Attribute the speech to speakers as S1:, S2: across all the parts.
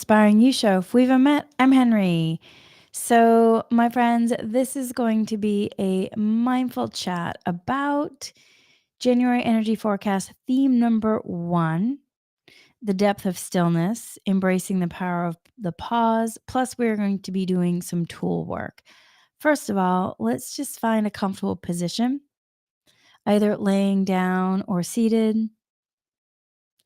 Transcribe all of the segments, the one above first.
S1: Inspiring You Show. If we've met, I'm Henry. So, my friends, this is going to be a mindful chat about January energy forecast theme number one, the depth of stillness, embracing the power of the pause. Plus, we're going to be doing some tool work. First of all, let's just find a comfortable position, either laying down or seated.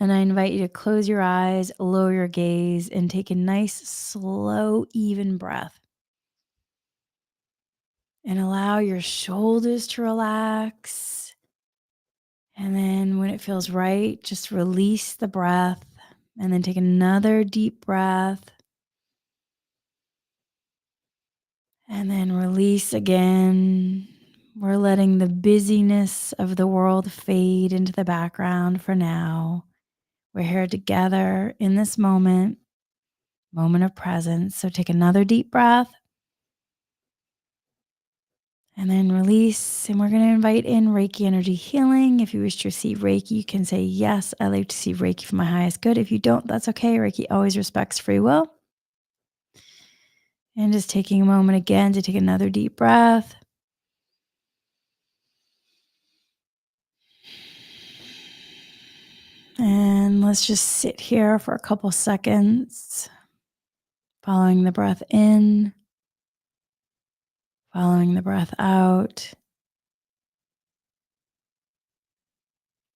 S1: And I invite you to close your eyes, lower your gaze, and take a nice, slow, even breath. And allow your shoulders to relax. And then when it feels right, just release the breath. And then take another deep breath. And then release again. We're letting the busyness of the world fade into the background for now. We're here together in this moment of presence. So take another deep breath and then release. And we're going to invite in Reiki energy healing. If you wish to receive Reiki, you can say, yes, I like to receive Reiki for my highest good. If you don't, that's okay. Reiki always respects free will. And just taking a moment again to take another deep breath. And let's just sit here for a couple seconds, following the breath in, following the breath out.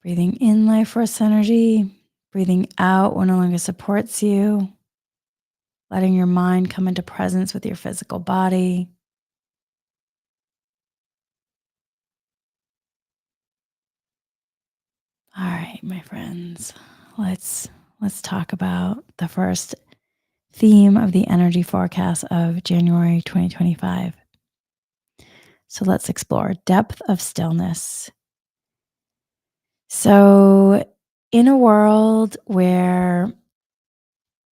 S1: Breathing in life force energy, breathing out what no longer supports you, letting your mind come into presence with your physical body. All right, my friends, let's talk about the first theme of the energy forecast of January 2025. So let's explore depth of stillness. So in a world where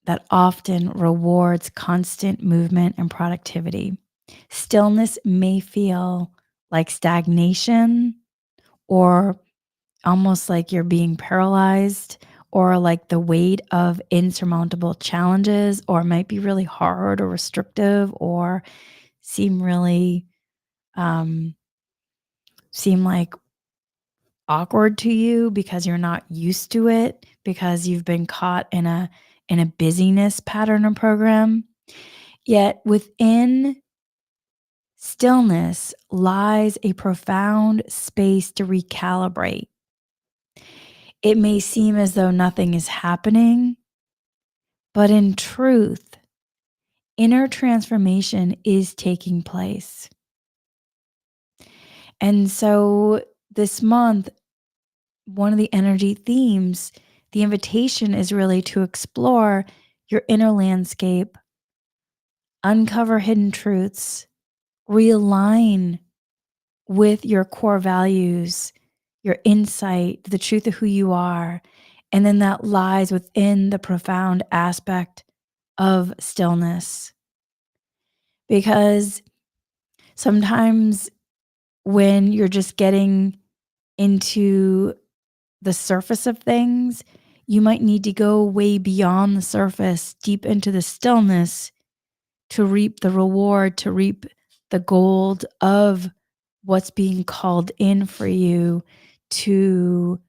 S1: that often rewards constant movement and productivity, stillness may feel like stagnation or almost like you're being paralyzed or like the weight of insurmountable challenges, or it might be really hard or restrictive or seem really um, seem like awkward to you because you're not used to it, because you've been caught in a busyness pattern or program. Yet within stillness lies a profound space to recalibrate. It may seem as though nothing is happening, but in truth, inner transformation is taking place. And so this month, one of the energy themes, the invitation is really to explore your inner landscape, uncover hidden truths, realign with your core values, your insight, the truth of who you are. And then that lies within the profound aspect of stillness. Because sometimes when you're just getting into the surface of things, you might need to go way beyond the surface, deep into the stillness to reap the reward, to reap the gold of what's being called in for you to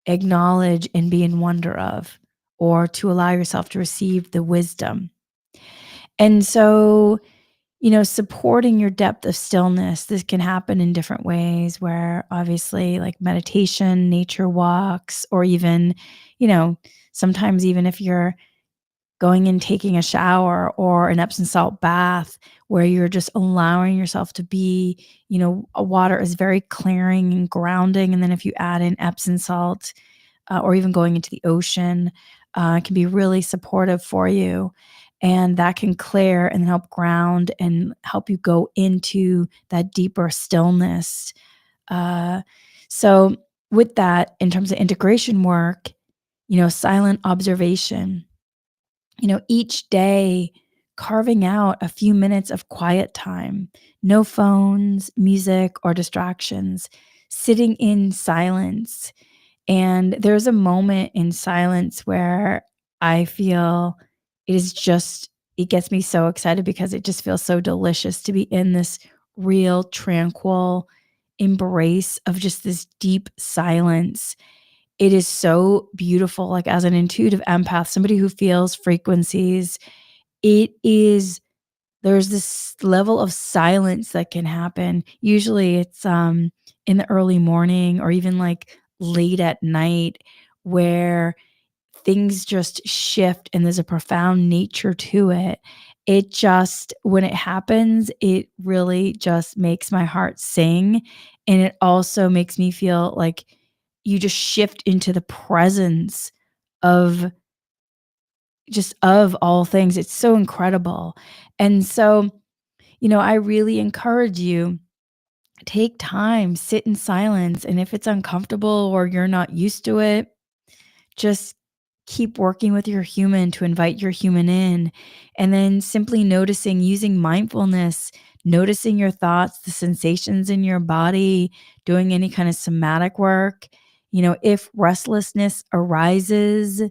S1: acknowledge and be in wonder of, or to allow yourself to receive the wisdom. And so, supporting your depth of stillness, this can happen in different ways where obviously like meditation, nature walks, or even, sometimes even if you're going and taking a shower or an Epsom salt bath where you're just allowing yourself to be, a water is very clearing and grounding. And then if you add in Epsom salt or even going into the ocean, it can be really supportive for you. And that can clear and help ground and help you go into that deeper stillness. So with that, in terms of integration work, silent observation, each day carving out a few minutes of quiet time, no phones, music, or distractions, sitting in silence. And there's a moment in silence where I feel it is just it gets me so excited because it just feels so delicious to be in this real tranquil embrace of just this deep silence. It is so beautiful, like, as an intuitive empath, somebody who feels frequencies, it is there's this level of silence that can happen. Usually it's, in the early morning or even, like, late at night where things just shift and there's a profound nature to it. It just when it happens, it really just makes my heart sing, and it also makes me feel like you just shift into the presence of just of all things. It's so incredible. And so, I really encourage you, take time, sit in silence, and if it's uncomfortable or you're not used to it, just keep working with your human to invite your human in, and then simply noticing using mindfulness, noticing your thoughts, the sensations in your body, doing any kind of somatic work. If restlessness arises,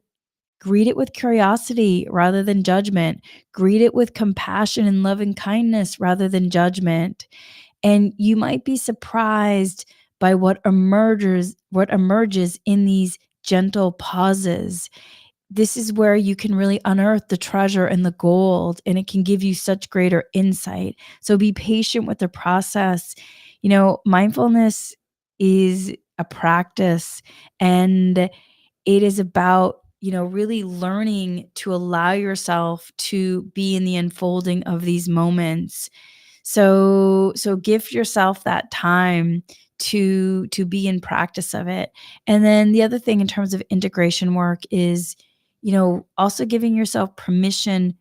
S1: greet it with curiosity rather than judgment. Greet it with compassion and loving kindness rather than judgment. And you might be surprised by what emerges in these gentle pauses. This is where you can really unearth the treasure and the gold, and it can give you such greater insight. So be patient with the process. Mindfulness is a practice, and it is about, really learning to allow yourself to be in the unfolding of these moments. So give yourself that time to be in practice of it. And then the other thing in terms of integration work is, also giving yourself permission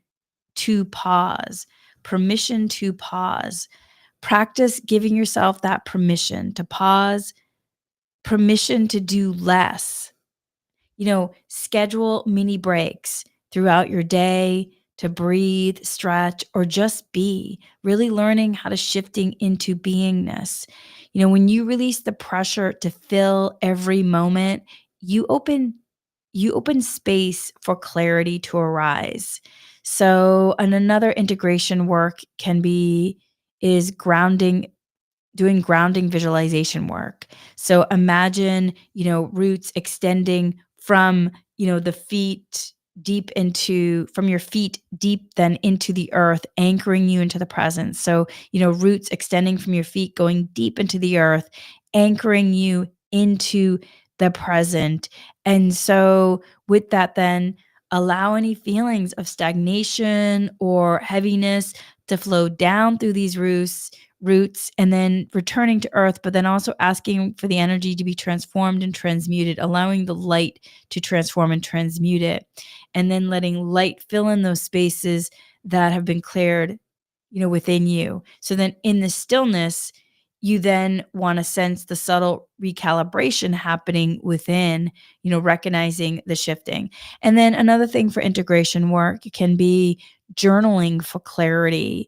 S1: to pause. Permission to pause. Practice giving yourself that permission to pause, permission to do less. Schedule mini breaks throughout your day to breathe, stretch, or just be, really learning how to shifting into beingness. When you release the pressure to fill every moment, you open you open space for clarity to arise. So, and another integration work can be is doing grounding visualization work. So imagine, roots extending from, the feet from your feet deep then into the earth, anchoring you into the present. So, roots extending from your feet, going deep into the earth, anchoring you into the present. And so, with that, then allow any feelings of stagnation or heaviness to flow down through these roots and then returning to earth, but then also asking for the energy to be transformed and transmuted, allowing the light to transform and transmute it, and then letting light fill in those spaces that have been cleared, within you. So then in the stillness, you then want to sense the subtle recalibration happening within, recognizing the shifting. And then another thing for integration work can be journaling for clarity,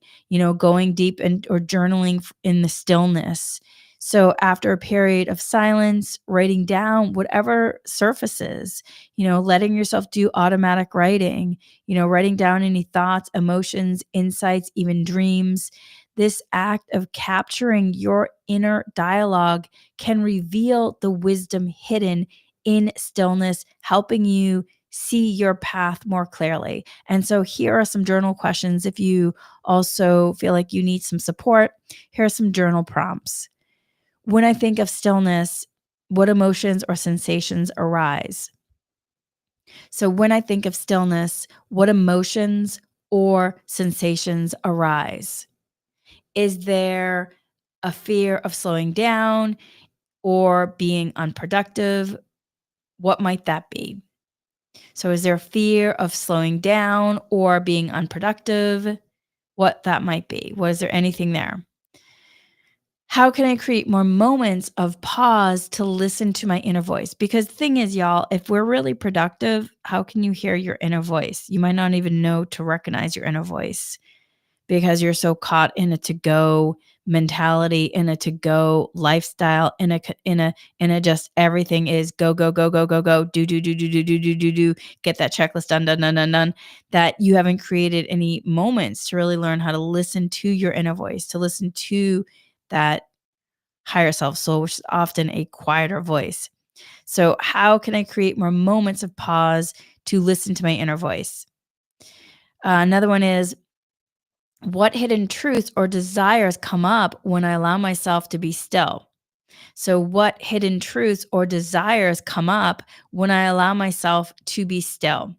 S1: going deep and or journaling in the stillness. So after a period of silence, writing down whatever surfaces, letting yourself do automatic writing, writing down any thoughts, emotions, insights, even dreams. This act of capturing your inner dialogue can reveal the wisdom hidden in stillness, helping you see your path more clearly. And so here are some journal questions. If you also feel like you need some support, here are some journal prompts. When I think of stillness, what emotions or sensations arise? So when I think of stillness, what emotions or sensations arise? Is there a fear of slowing down or being unproductive? What might that be? So is there fear of slowing down or being unproductive? What that might be? Was there anything there? How can I create more moments of pause to listen to my inner voice? Because the thing is, y'all, if we're really productive, how can you hear your inner voice? You might not even know to recognize your inner voice because you're so caught in a to-go mentality, in a to-go lifestyle, in a just everything is go, go, go, go, go, go, do, do, do, do, do, do, do, do, do, get that checklist done, done, done, done, done, that you haven't created any moments to really learn how to listen to your inner voice, to listen to that higher self soul, which is often a quieter voice. So, how can I create more moments of pause to listen to my inner voice? Another one is, what hidden truths or desires come up when I allow myself to be still? So, what hidden truths or desires come up when I allow myself to be still?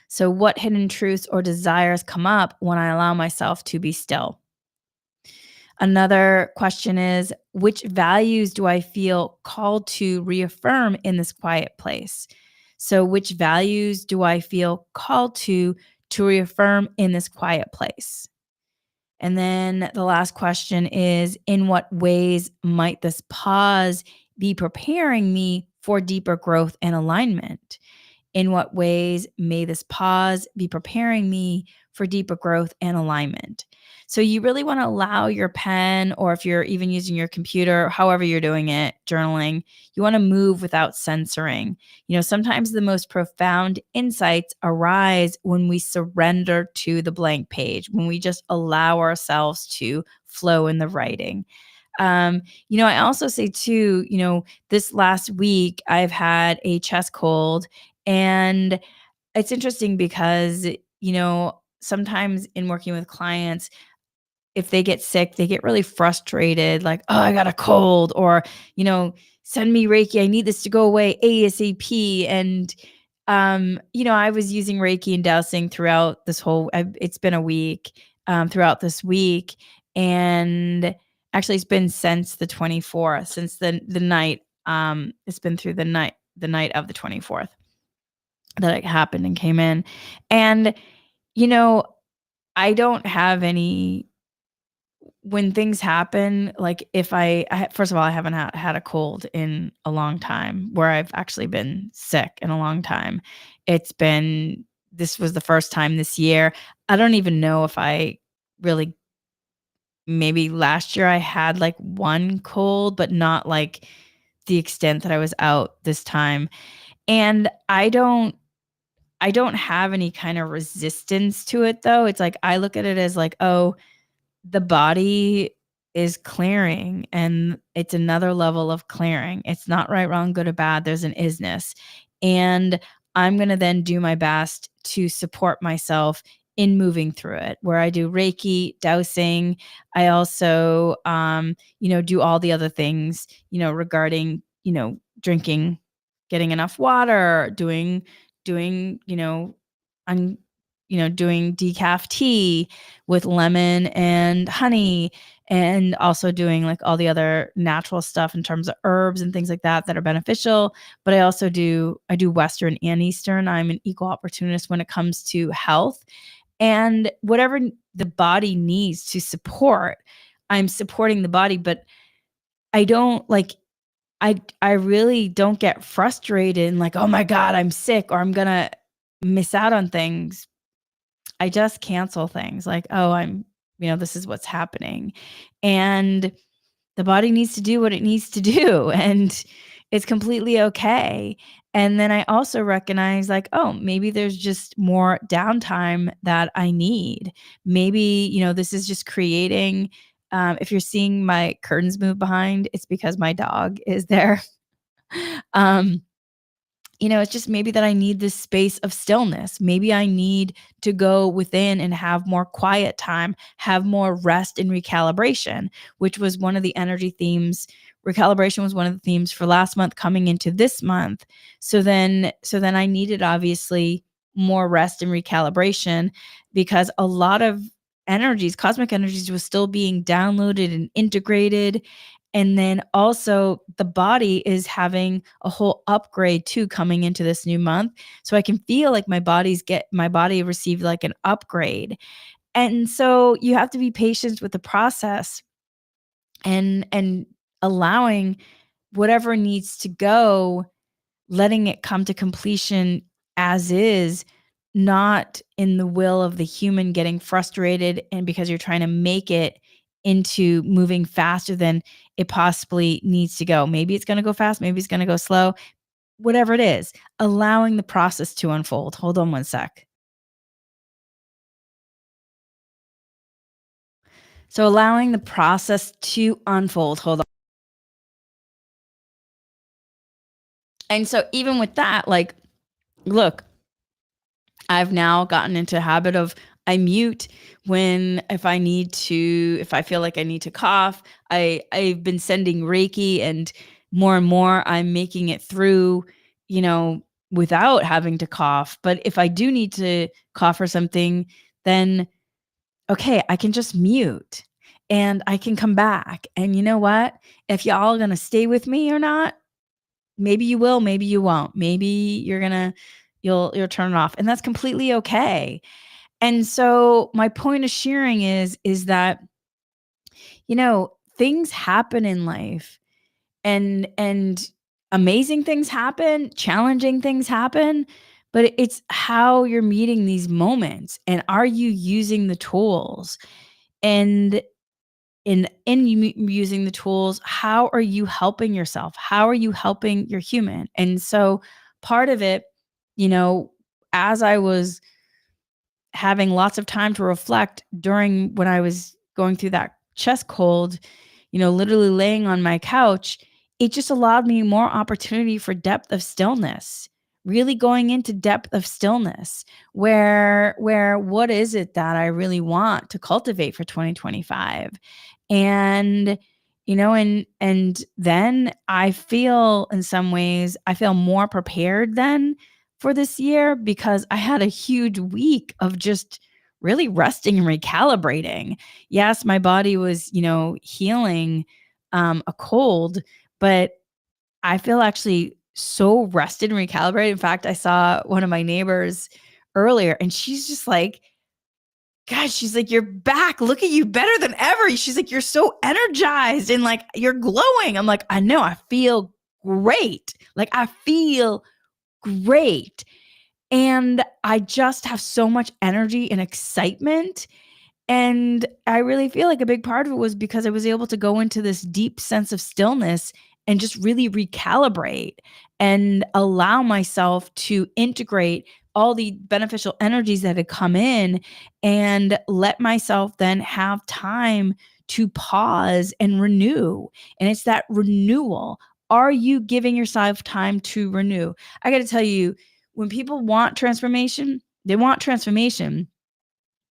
S1: So, what hidden truths or desires come up when I allow myself to be still? Another question is, which values do I feel called to reaffirm in this quiet place? So, which values do I feel called to reaffirm in this quiet place? And then the last question is, in what ways might this pause be preparing me for deeper growth and alignment? In what ways may this pause be preparing me for deeper growth and alignment? So, you really want to allow your pen, or if you're even using your computer, however you're doing it, journaling, you want to move without censoring. Sometimes the most profound insights arise when we surrender to the blank page, when we just allow ourselves to flow in the writing. I also say too, this last week I've had a chest cold, and it's interesting because, sometimes in working with clients, if they get sick, they get really frustrated, like, "Oh, I got a cold," or, you know, "Send me Reiki. I need this to go away ASAP." And, I was using Reiki and dowsing throughout this whole it's been a week, throughout this week, and actually it's been since the 24th, since the night, it's been through the night of the 24th that it happened and came in. And, you know, I don't have any when things happen, like if first of all, I haven't had a cold in a long time where I've actually been sick in a long time. This was the first time this year. I don't even know if I really, maybe last year I had like one cold, but not like the extent that I was out this time. And I don't have any kind of resistance to it though. It's like I look at it as like, oh, the body is clearing, and it's another level of clearing. It's not right, wrong, good or bad. There's an isness. And I'm going to then do my best to support myself in moving through it, where I do Reiki, dowsing. I also, do all the other things, regarding, drinking, getting enough water, doing, I'm, doing decaf tea with lemon and honey, and also doing like all the other natural stuff in terms of herbs and things like that are beneficial. But I do Western and Eastern. I'm an equal opportunist when it comes to health, and whatever the body needs to support, I'm supporting the body. But I don't like I really don't get frustrated and like, "Oh my god, I'm sick," or I'm gonna miss out on things. I just cancel things like, "Oh, this is what's happening." And the body needs to do what it needs to do, and it's completely okay. And then I also recognize like, "Oh, maybe there's just more downtime that I need." Maybe, this is just creating, if you're seeing my curtains move behind, it's because my dog is there. Um, it's just maybe that I need this space of stillness. Maybe I need to go within and have more quiet time, have more rest and recalibration, which was one of the energy themes. Recalibration was one of the themes for last month coming into this month. So then I needed obviously more rest and recalibration, because a lot of energies, cosmic energies, was still being downloaded and integrated. And then also the body is having a whole upgrade too coming into this new month. So I can feel like my body received like an upgrade. And so you have to be patient with the process, and allowing whatever needs to go, letting it come to completion as is, not in the will of the human getting frustrated and because you're trying to make it into moving faster than it possibly needs to go. Maybe it's going to go fast, maybe it's going to go slow, whatever it is, allowing the process to unfold. Hold on one sec. So allowing the process to unfold. Hold on. And so even with that, like, look, I've now gotten into a habit of I mute when if I feel like I need to cough. I've been sending Reiki and more I'm making it through, you know, without having to cough. But if I do need to cough or something, then okay, I can just mute and I can come back. And you know what? If y'all gonna stay with me or not, maybe you will, maybe you won't. Maybe you'll turn it off. And that's completely okay. And so my point of sharing is that, things happen in life and amazing things happen, challenging things happen, but it's how you're meeting these moments and are you using the tools? And in using the tools, how are you helping yourself? How are you helping your human? And so part of it, you know, as I was having lots of time to reflect during when I was going through that chest cold, literally laying on my couch, it just allowed me more opportunity for depth of stillness, really going into depth of stillness where what is it that I really want to cultivate for 2025? And and then I feel in some ways I feel more prepared then for this year because I had a huge week of just really resting and recalibrating. Yes, my body was, healing a cold, but I feel actually so rested and recalibrated. In fact, I saw one of my neighbors earlier and she's just like, "Gosh," she's like, "You're back. Look at you better than ever." She's like, "You're so energized and like you're glowing." I'm like, "I know. I feel great. Like I feel great." And I just have so much energy and excitement. And I really feel like a big part of it was because I was able to go into this deep sense of stillness and just really recalibrate and allow myself to integrate all the beneficial energies that had come in and let myself then have time to pause and renew. And it's that renewal. Are you giving yourself time to renew? I got to tell you, when people want transformation, they want transformation,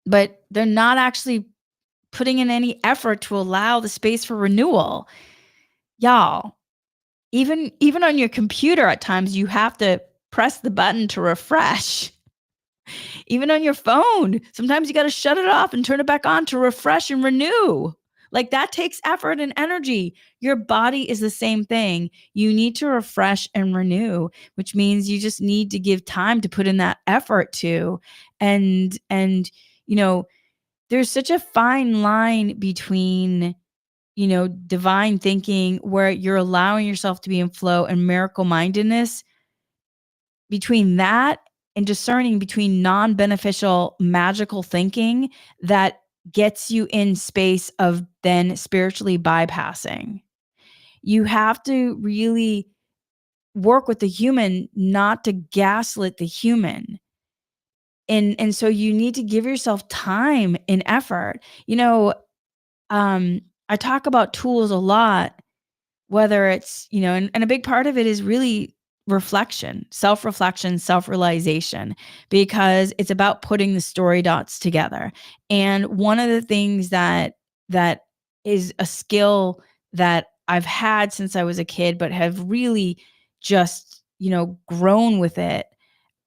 S1: but they're not actually putting in any effort to allow the space for renewal. Y'all, even on your computer at times you have to press the button to refresh. Even on your phone, sometimes you got to shut it off and turn it back on to refresh and renew. Like that takes effort and energy. Your body is the same thing. You need to refresh and renew, which means you just need to give time to put in that effort to. And there's such a fine line between divine thinking where you're allowing yourself to be in flow and miracle mindedness, between that and discerning between non-beneficial magical thinking that gets you in space of then spiritually bypassing. You have to really work with the human, not to gaslit the human. And so you need to give yourself time and effort. I talk about tools a lot, whether it's, and a big part of it is really reflection, self-realization, because it's about putting the story dots together. And one of the things that is a skill that I've had since I was a kid, but have really just, grown with it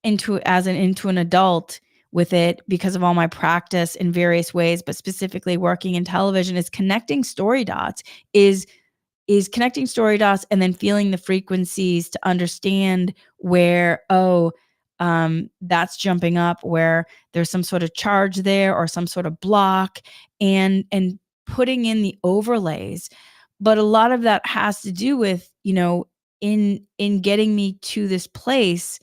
S1: into an adult with it because of all my practice in various ways, but specifically working in television, is connecting story dots, is connecting story dots and then feeling the frequencies to understand where, that's jumping up, where there's some sort of charge there or some sort of block, and putting in the overlays. But a lot of that has to do with, in getting me to this place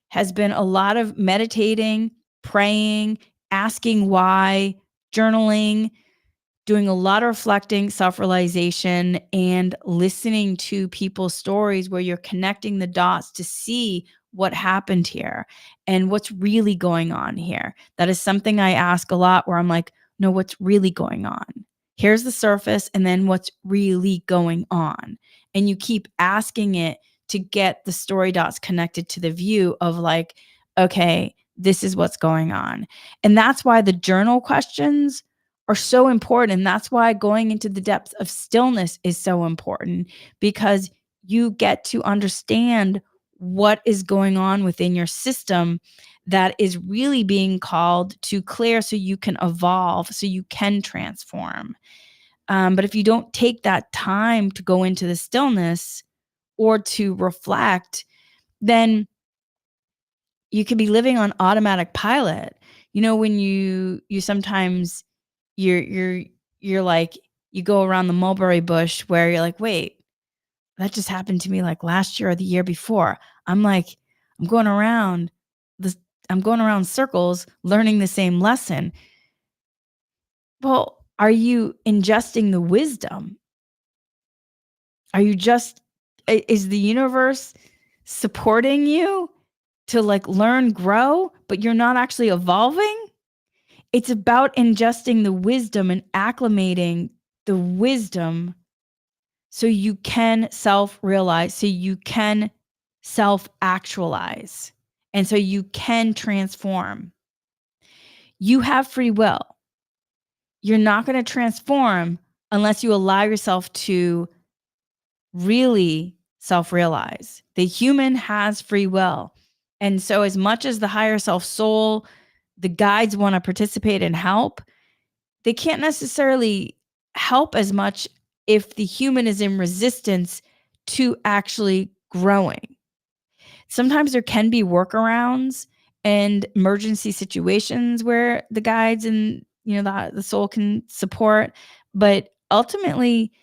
S1: has been a lot of meditating, praying, asking why, journaling, doing a lot of reflecting, self-realization, and listening to people's stories where you're connecting the dots to see what happened here and what's really going on here. That is something I ask a lot where I'm like, no, what's really going on? Here's the surface, and then what's really going on? And you keep asking it to get the story dots connected to the view of like, okay, this is what's going on. And that's why the journal questions are so important. And that's why going into the depths of stillness is so important, because you get to understand what is going on within your system that is really being called to clear so you can evolve, so you can transform. But if you don't take that time to go into the stillness or to reflect, then you could be living on automatic pilot. You know, when you sometimes you're you're like, you go around the mulberry bush where you're like, wait, that just happened to me like last year or the year before. I'm like, I'm going around this, I'm going around circles learning the same lesson. Well, are you ingesting the wisdom? Are you just, is the universe supporting you to like learn, grow, but you're not actually evolving? It's about ingesting the wisdom and acclimating the wisdom so you can self-realize, so you can self-actualize, and so you can transform. You have free will. You're not going to transform unless you allow yourself to really self-realize. The human has free will. And so as much as the higher self soul, the guides want to participate and help, they can't necessarily help as much if the human is in resistance to actually growing. Sometimes there can be workarounds and emergency situations where the guides and the soul can support, but ultimately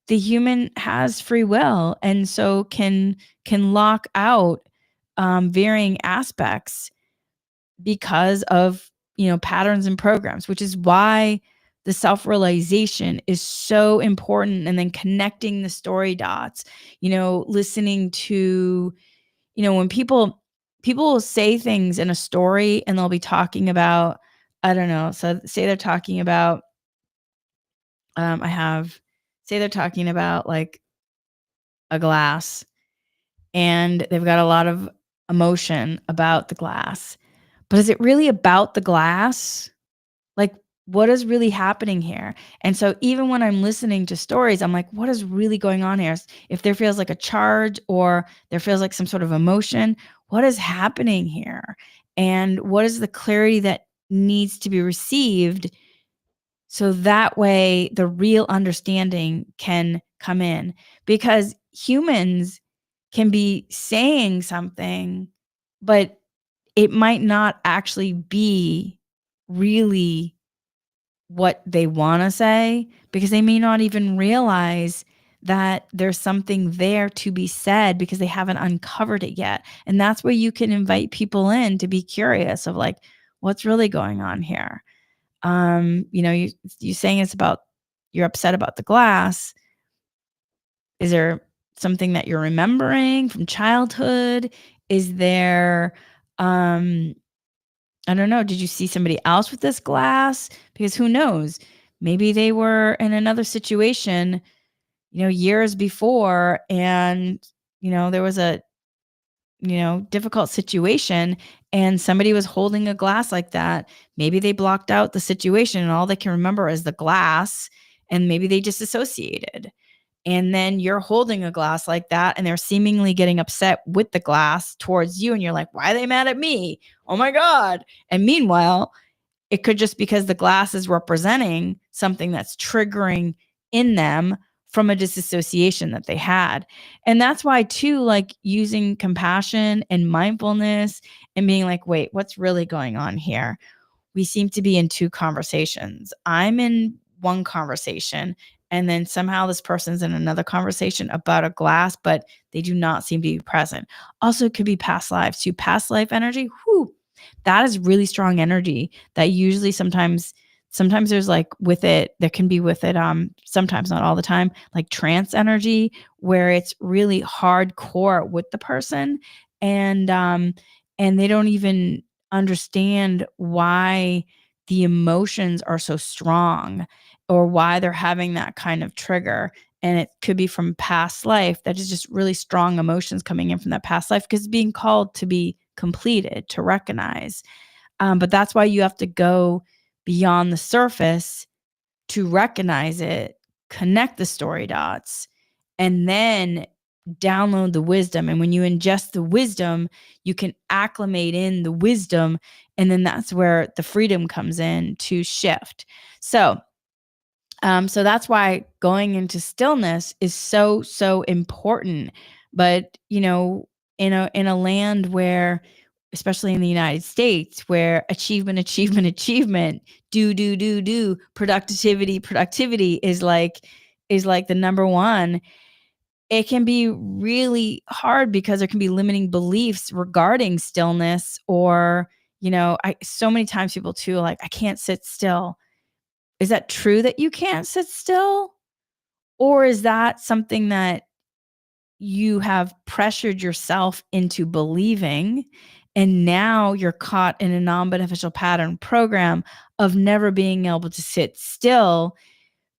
S1: the human has free will and so can lock out varying aspects because of patterns and programs, which is why the self-realization is so important. And then connecting the story dots, listening to, when people will say things in a story and they'll be talking about, I don't know, so say they're talking about I have say they're talking about like a glass, and they've got a lot of emotion about the glass. But is it really about the glass? Like, what is really happening here? And so even when I'm listening to stories, I'm like, what is really going on here? If there feels like a charge or there feels like some sort of emotion, what is happening here? And what is the clarity that needs to be received so that way the real understanding can come in? Because humans can be saying something, but it might not actually be really what they want to say, because they may not even realize that there's something there to be said because they haven't uncovered it yet. And that's where you can invite people in to be curious of like, what's really going on here? You saying it's about, you're upset about the glass. Is there something that you're remembering from childhood? Is there, I don't know, did you see somebody else with this glass? Because who knows? Maybe they were in another situation, years before, and, there was a, difficult situation and somebody was holding a glass like that. Maybe they blocked out the situation and all they can remember is the glass, and maybe they disassociated. And then you're holding a glass like that and they're seemingly getting upset with the glass towards you. And you're like, why are they mad at me? Oh my God. And meanwhile, it could just because the glass is representing something that's triggering in them from a disassociation that they had. And that's why too, like using compassion and mindfulness and being like, wait, what's really going on here? We seem to be in two conversations. I'm in one conversation, and then somehow this person's in another conversation about a glass, but they do not seem to be present. Also, it could be past lives too. Past life energy, whoo, That is really strong energy that usually sometimes there's like with it there can be with it sometimes, not all the time, like trance energy where it's really hardcore with the person, and and they don't even understand why the emotions are so strong or why they're having that kind of trigger. And it could be from past life that is just really strong emotions coming in from that past life because it's being called to be completed, to recognize. But that's why you have to go beyond the surface to recognize it, connect the story dots, and then download the wisdom. And when you ingest the wisdom, you can acclimate in the wisdom. And then that's where the freedom comes in to shift. So that's why going into stillness is so, so important. But, in a land where, especially in the United States, where achievement, achievement, achievement, do, productivity is like the number one. It can be really hard because there can be limiting beliefs regarding stillness, or, so many times people too, like, I can't sit still. Is that true that you can't sit still? Or is that something that you have pressured yourself into believing, and now you're caught in a non-beneficial pattern program of never being able to sit still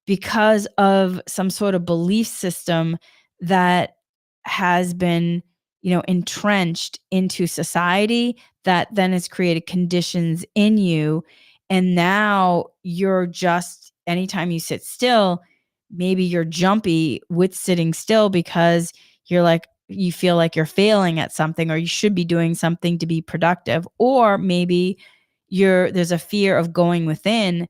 S1: because of some sort of belief system that has been, entrenched into society that then has created conditions in you. And now you're just, anytime you sit still, maybe you're jumpy with sitting still because you're like, you feel like you're failing at something or you should be doing something to be productive. Or maybe there's a fear of going within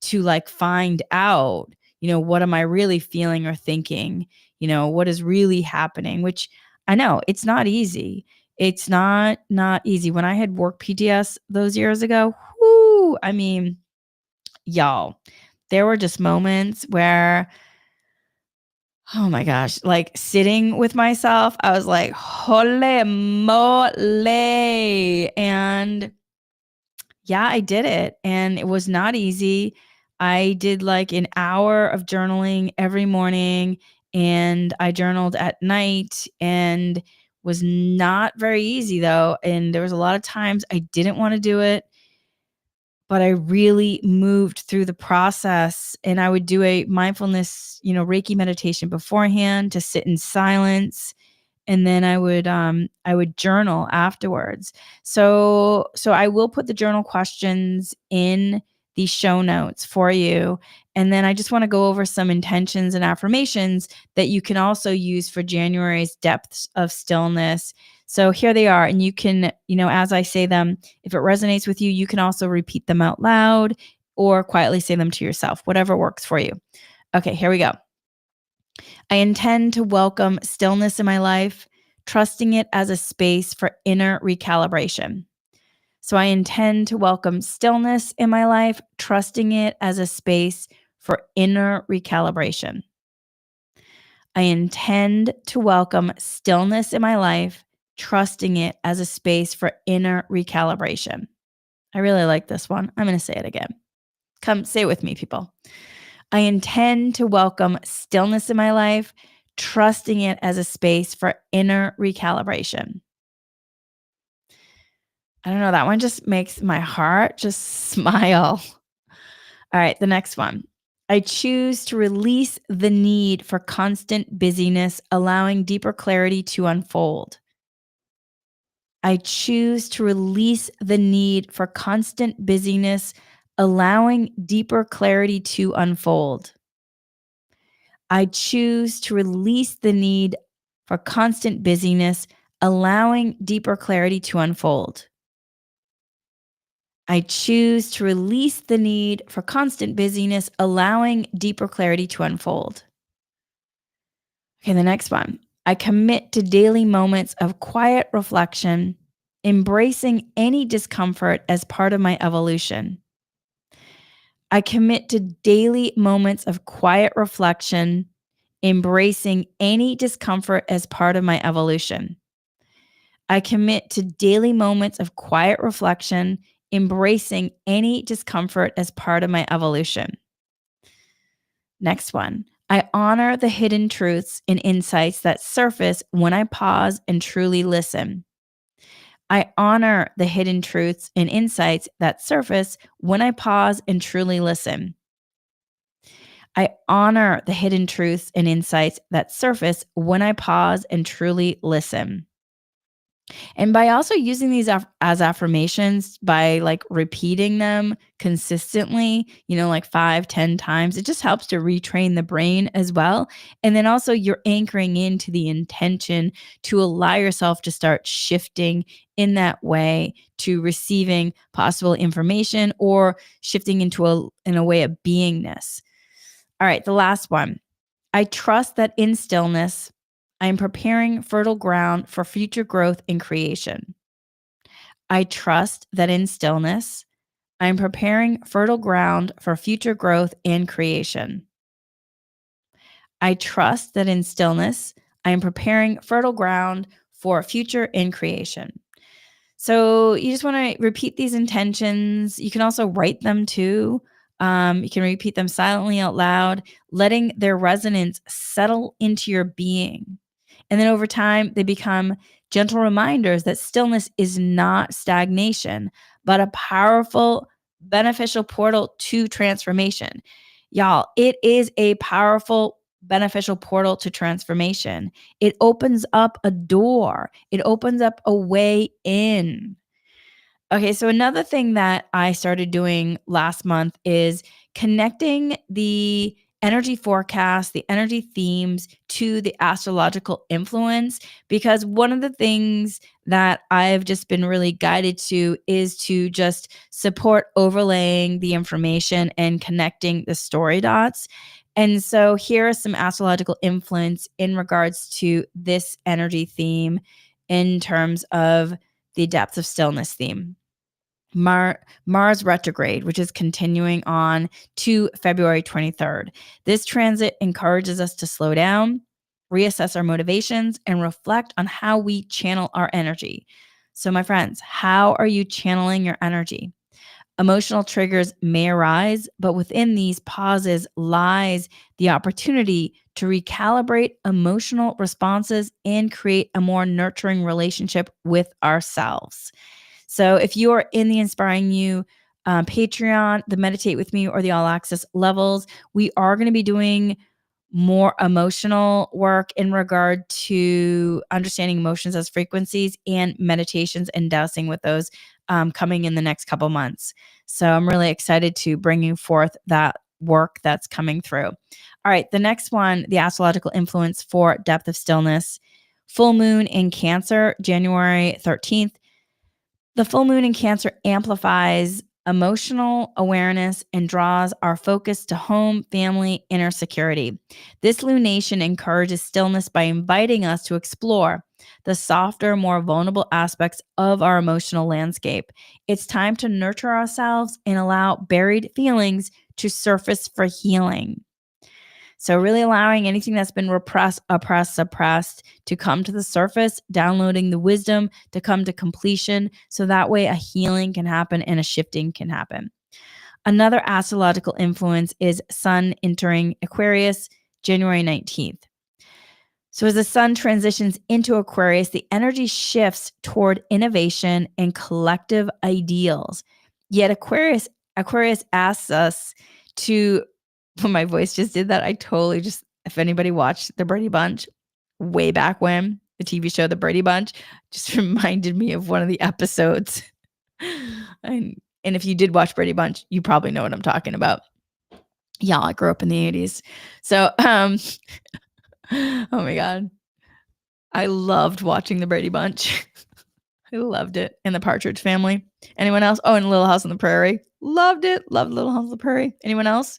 S1: to like find out, what am I really feeling or thinking? What is really happening? Which I know it's not easy. It's not easy. When I had work PTS those years ago, whoo, I mean, y'all, there were just moments where, oh my gosh, like sitting with myself, I was like, holy mole. And yeah, I did it, and it was not easy. I did like an hour of journaling every morning, and I journaled at night, and was not very easy though. And there was a lot of times I didn't want to do it, but I really moved through the process. And I would do a mindfulness, Reiki meditation beforehand to sit in silence, and then I would journal afterwards. So I will put the journal questions in the show notes for you. And then I just want to go over some intentions and affirmations that you can also use for January's depths of stillness. So here they are. And you can, as I say them, if it resonates with you, you can also repeat them out loud or quietly say them to yourself, whatever works for you. Okay, here we go. I intend to welcome stillness in my life, trusting it as a space for inner recalibration. So I intend to welcome stillness in my life, trusting it as a space for inner recalibration. I intend to welcome stillness in my life, trusting it as a space for inner recalibration. I really like this one. I'm going to say it again. Come say it with me, people. I intend to welcome stillness in my life, trusting it as a space for inner recalibration. I don't know, that one just makes my heart just smile. All right, the next one. I choose to release the need for constant busyness, allowing deeper clarity to unfold. I choose to release the need for constant busyness, allowing deeper clarity to unfold. I choose to release the need for constant busyness, allowing deeper clarity to unfold. I choose to release the need for constant busyness, allowing deeper clarity to unfold. Okay, the next one. I commit to daily moments of quiet reflection, embracing any discomfort as part of my evolution. I commit to daily moments of quiet reflection, embracing any discomfort as part of my evolution. I commit to daily moments of quiet reflection, embracing any discomfort as part of my evolution. Next one. I honor the hidden truths and insights that surface when I pause and truly listen. I honor the hidden truths and insights that surface when I pause and truly listen. I honor the hidden truths and insights that surface when I pause and truly listen. And by also using these as affirmations, by like repeating them consistently, like 5, 10 times, it just helps to retrain the brain as well. And then also you're anchoring into the intention to allow yourself to start shifting in that way to receiving possible information or shifting in a way of beingness. All right, the last one. I trust that in stillness, I am preparing fertile ground for future growth and creation. I trust that in stillness, I am preparing fertile ground for future growth and creation. I trust that in stillness, I am preparing fertile ground for future and creation. So you just want to repeat these intentions. You can also write them too. You can repeat them silently out loud, letting their resonance settle into your being. And then over time, they become gentle reminders that stillness is not stagnation, but a powerful, beneficial portal to transformation. Y'all, it is a powerful, beneficial portal to transformation. It opens up a door, it opens up a way in. Okay, so another thing that I started doing last month is connecting the energy forecast, the energy themes to the astrological influence, because one of the things that I've just been really guided to is to just support overlaying the information and connecting the story dots. And so here are some astrological influence in regards to this energy theme in terms of the depth of stillness theme. Mars retrograde, which is continuing on to February 23rd. This transit encourages us to slow down, reassess our motivations, and reflect on how we channel our energy. So, my friends, how are you channeling your energy? Emotional triggers may arise, but within these pauses lies the opportunity to recalibrate emotional responses and create a more nurturing relationship with ourselves. So if you are in the Inspiring You Patreon, the Meditate With Me, or the All Access levels, we are going to be doing more emotional work in regard to understanding emotions as frequencies and meditations and dowsing with those coming in the next couple months. So I'm really excited to bring you forth that work that's coming through. All right, the next one, the astrological influence for depth of stillness. Full moon in Cancer, January 13th. The full moon in Cancer amplifies emotional awareness and draws our focus to home, family, inner security. This lunation encourages stillness by inviting us to explore the softer, more vulnerable aspects of our emotional landscape. It's time to nurture ourselves and allow buried feelings to surface for healing. So, really allowing anything that's been repressed, oppressed, suppressed to come to the surface, downloading the wisdom to come to completion. So that way a healing can happen and a shifting can happen. Another astrological influence is Sun entering Aquarius, January 19th. So, as the sun transitions into Aquarius, the energy shifts toward innovation and collective ideals. Yet, Aquarius asks us to, when my voice just did that, I totally just, if anybody watched The Brady Bunch way back when, the TV show The Brady Bunch, just reminded me of one of the episodes. And if you did watch Brady Bunch, you probably know what I'm talking about. Yeah, I grew up in the 80s. So, oh my God. I loved watching the Brady Bunch. I loved it. And the Partridge Family. Anyone else? Oh, and Little House on the Prairie. Loved it. Loved Little House on the Prairie. Anyone else?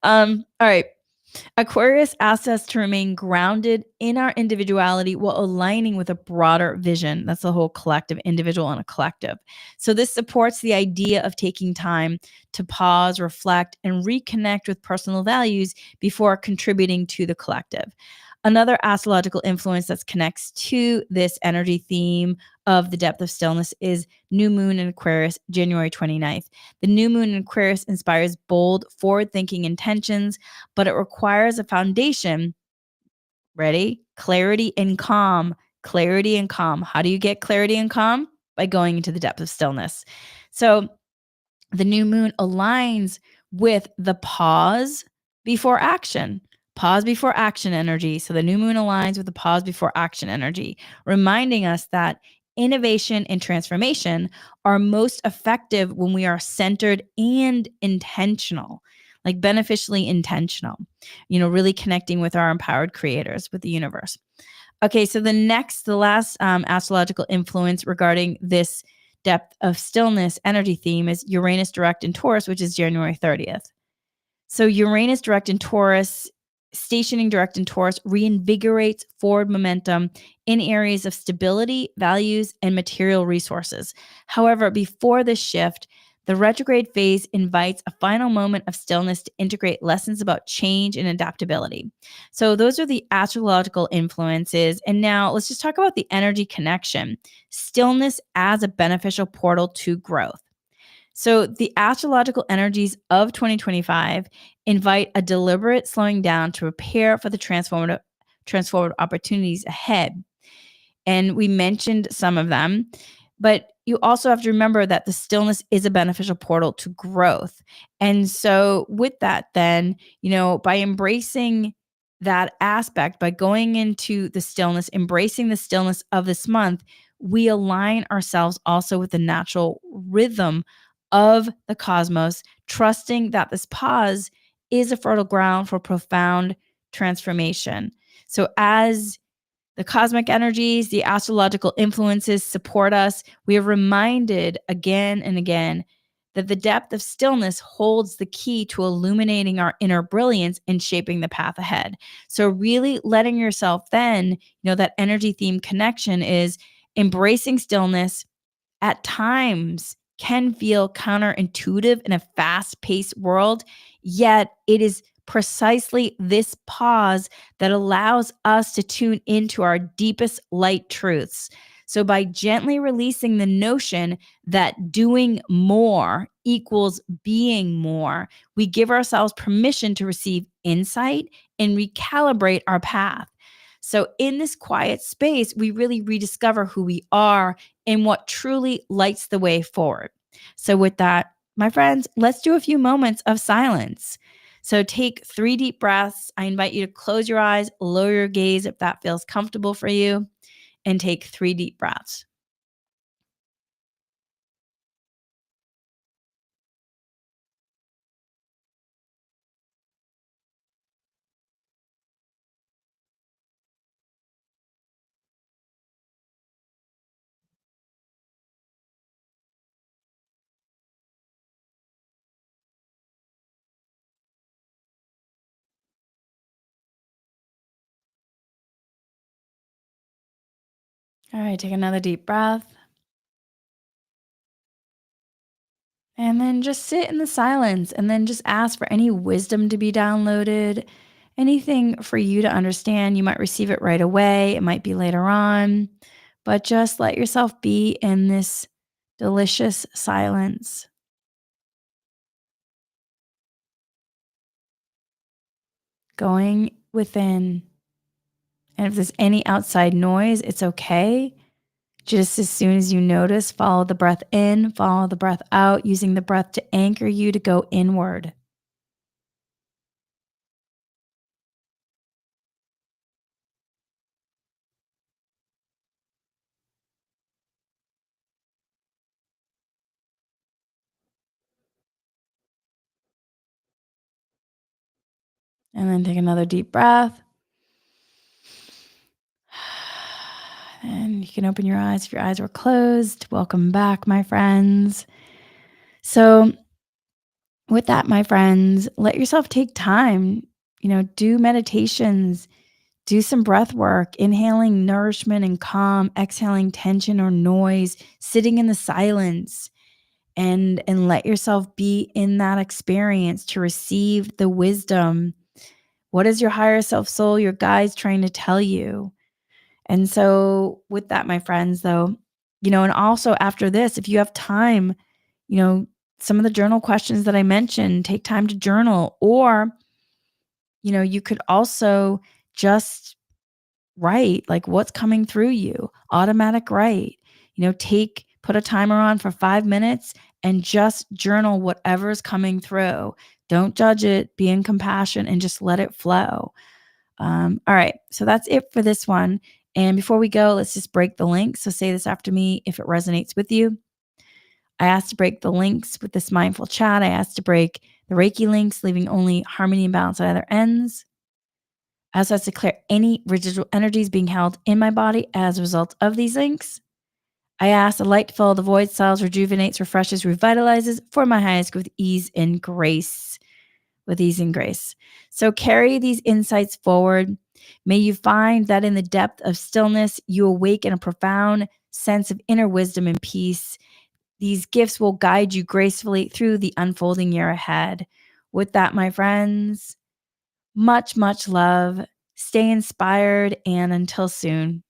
S1: All right. Aquarius asks us to remain grounded in our individuality while aligning with a broader vision. That's the whole collective, individual and a collective. So this supports the idea of taking time to pause, reflect, and reconnect with personal values before contributing to the collective. Another astrological influence that connects to this energy theme of the depth of stillness is new moon in Aquarius, January 29th. The new moon in Aquarius inspires bold, forward thinking intentions, but it requires a foundation. Ready? Clarity and calm. Clarity and calm. How do you get clarity and calm? By going into the depth of stillness. So the new moon aligns with the before action. Pause before action energy. So the new moon aligns with the pause before action energy, reminding us that innovation and transformation are most effective when we are centered and intentional, like beneficially intentional, really connecting with our empowered creators, with the universe. Okay, so the last astrological influence regarding this depth of stillness energy theme is Uranus direct in Taurus, which is January 30th. So Uranus direct in Taurus, stationing direct in Taurus, reinvigorates forward momentum in areas of stability, values, and material resources. However, before this shift, the retrograde phase invites a final moment of stillness to integrate lessons about change and adaptability. So those are the astrological influences. And now let's just talk about the energy connection. Stillness as a beneficial portal to growth. So the astrological energies of 2025 invite a deliberate slowing down to prepare for the transformative opportunities ahead. And we mentioned some of them, but you also have to remember that the stillness is a beneficial portal to growth. And so with that, then, by embracing that aspect, by going into the stillness, embracing the stillness of this month, we align ourselves also with the natural rhythm of the cosmos, trusting that this pause is a fertile ground for profound transformation. So as the cosmic energies, the astrological influences support us, we are reminded again and again that the depth of stillness holds the key to illuminating our inner brilliance and shaping the path ahead. So really letting yourself then, that energy theme connection is embracing stillness at times can feel counterintuitive in a fast paced world, yet it is precisely this pause that allows us to tune into our deepest light truths. So, by gently releasing the notion that doing more equals being more, we give ourselves permission to receive insight and recalibrate our path. So, in this quiet space, we really rediscover who we are and what truly lights the way forward. So, with that, my friends, let's do a few moments of silence. So, take 3 deep breaths. I invite you to close your eyes, lower your gaze if that feels comfortable for you, and take 3 deep breaths. All right, take another deep breath. And then just sit in the silence and then just ask for any wisdom to be downloaded, anything for you to understand. You might receive it right away, it might be later on, but just let yourself be in this delicious silence, going within. And if there's any outside noise, it's okay. Just as soon as you notice, follow the breath in, follow the breath out, using the breath to anchor you to go inward. And then take another deep breath. And you can open your eyes if your eyes were closed. Welcome back, my friends. So, with that, my friends, let yourself take time, do meditations, do some breath work, inhaling nourishment and calm, exhaling tension or noise, sitting in the silence, and let yourself be in that experience to receive the wisdom. What is your higher self soul, your guides trying to tell you? And so with that, my friends, though, And also after this, if you have time, you know, some of the journal questions that I mentioned, take time to journal, or, you could also just write like what's coming through you, automatic write. Put a timer on for 5 minutes and just journal whatever's coming through. Don't judge it, be in compassion, and just let it flow. All right, so that's it for this one. And before we go, let's just break the link. So say this after me if it resonates with you. I asked to break the links with this mindful chat. I asked to break the Reiki links, leaving only harmony and balance at either ends. I also asked to clear any residual energies being held in my body as a result of these links. I ask the light to fill the void, cells, rejuvenates, refreshes, revitalizes for my highest good with ease and grace. With ease and grace. So carry these insights forward. May you find that in the depth of stillness, you awaken a profound sense of inner wisdom and peace. These gifts will guide you gracefully through the unfolding year ahead. With that, my friends, much, much love. Stay inspired, and until soon.